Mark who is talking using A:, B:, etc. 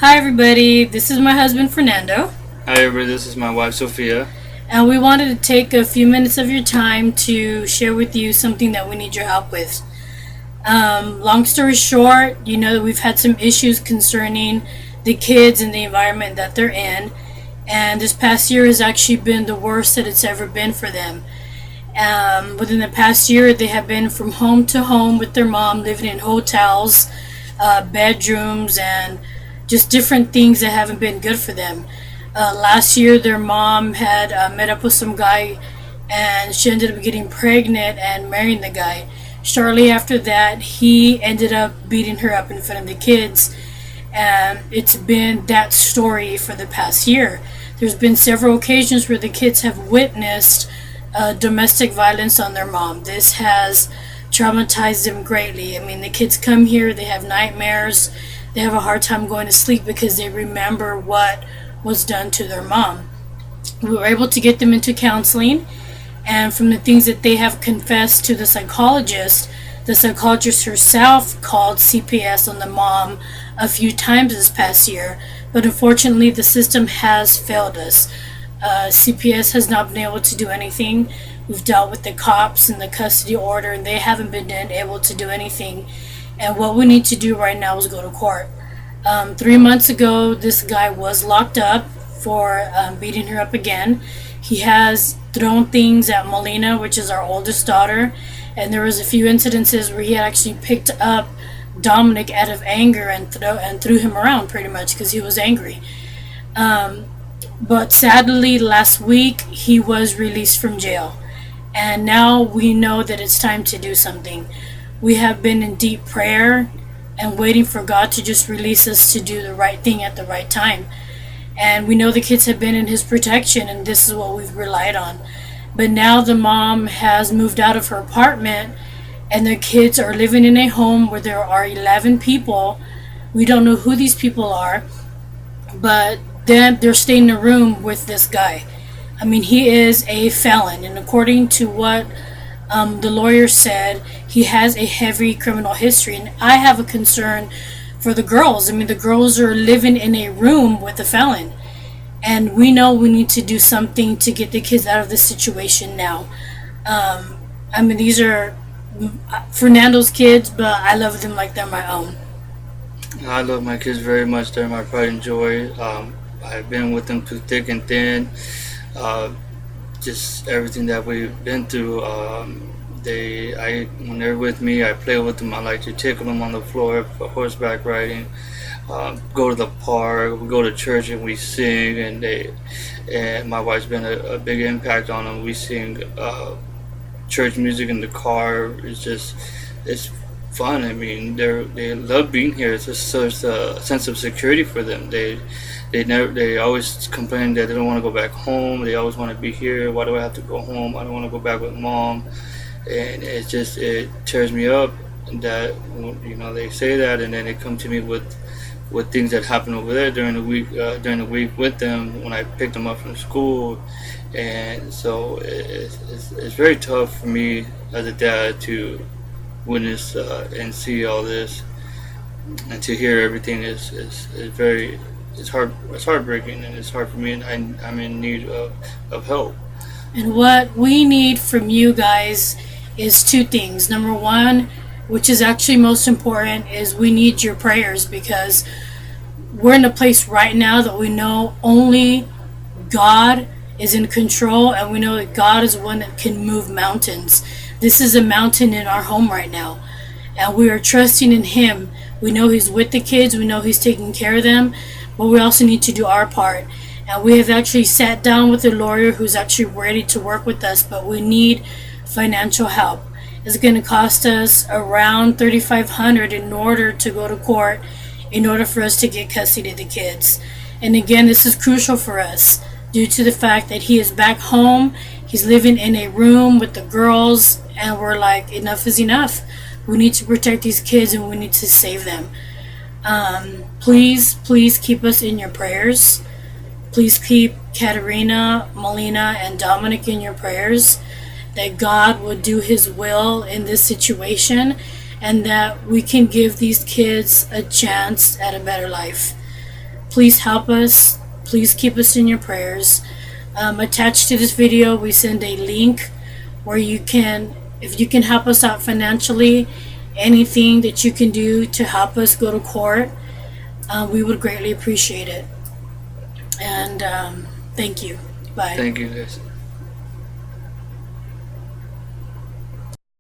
A: Hi, everybody. This is my husband, Fernando.
B: Hi, everybody. This is my wife, Sophia.
A: And we wanted to take a few minutes of your time to share with you something that we need your help with. Long story short, you know that we've had some issues concerning the kids and the environment that they're in. And this past year has actually been the worst that it's ever been for them. Within the past year, they have been from home to home with their mom, living in hotels, bedrooms, and just different things that haven't been good for them. Last year, their mom had met up with some guy, and she ended up getting pregnant and marrying the guy. Shortly after that, he ended up beating her up in front of the kids, and it's been that story for the past year. There's been several occasions where the kids have witnessed domestic violence on their mom. This has traumatized them greatly. I mean, the kids come here, they have nightmares, they have a hard time going to sleep because they remember what was done to their mom. We were able to get them into counseling, and from the things that they have confessed to the psychologist herself called CPS on the mom a few times this past year, but unfortunately the system has failed us. CPS has not been able to do anything. We've dealt with the cops and the custody order, and they haven't been able to do anything. And what we need to do right now is go to court. 3 months ago, this guy was locked up for beating her up again. He has thrown things at Melina, which is our oldest daughter, and there was a few incidences where he had actually picked up Dominic out of anger and threw him around pretty much because he was angry. But sadly, last week he was released from jail, and now we know that it's time to do something. We have been in deep prayer and waiting for God to just release us to do the right thing at the right time. And we know the kids have been in His protection, and this is what we've relied on. But now the mom has moved out of her apartment, and the kids are living in a home where there are 11 people. We don't know who these people are, but then they're staying in a room with this guy. I mean, he is a felon, and according to what the lawyer said, he has a heavy criminal history. And I have a concern for the girls. I mean, the girls are living in a room with a felon, and we know we need to do something to get the kids out of this situation now. I mean, these are Fernando's kids, but I love them like they're my own.
B: I love my kids very much. They're my pride and joy. I've been with them through thick and thin. Uh, just everything that we've been through. When they're with me, I play with them. I like to tickle them on the floor for horseback riding. Go to the park. We go to church and we sing. And my wife's been a big impact on them. We sing church music in the car. It's fun. I mean, they love being here. It's just such a sense of security for them. They always complain that they don't want to go back home. They always want to be here. Why do I have to go home? I don't want to go back with mom. And it tears me up that they say that, and then they come to me with things that happen over there during the week with them when I pick them up from school. And so it's very tough for me as a dad to witness and see all this, and to hear everything is very, it's heartbreaking, and it's hard for me, and I'm in need of help.
A: And what we need from you guys is two things. Number one, which is actually most important, is we need your prayers, because we're in a place right now that we know only God is in control, and we know that God is one that can move mountains. This is a mountain in our home right now, and we are trusting in Him. We know He's with the kids, we know He's taking care of them, but we also need to do our part. And we have actually sat down with a lawyer who's actually ready to work with us, but we need financial help. It's going to cost us around $3,500 in order to go to court, in order for us to get custody of the kids. And again, this is crucial for us due to the fact that he is back home. He's living in a room with the girls, and we're like, enough is enough. We need to protect these kids, and we need to save them. Please keep us in your prayers. Please keep Katerina, Melina, and Dominic in your prayers, that God would do His will in this situation, and that we can give these kids a chance at a better life. Please help us. Please keep us in your prayers. Attached to this video, we send a link where you can, if you can help us out financially, anything that you can do to help us go to court, we would greatly appreciate it. And thank you. Bye.
B: Thank you guys.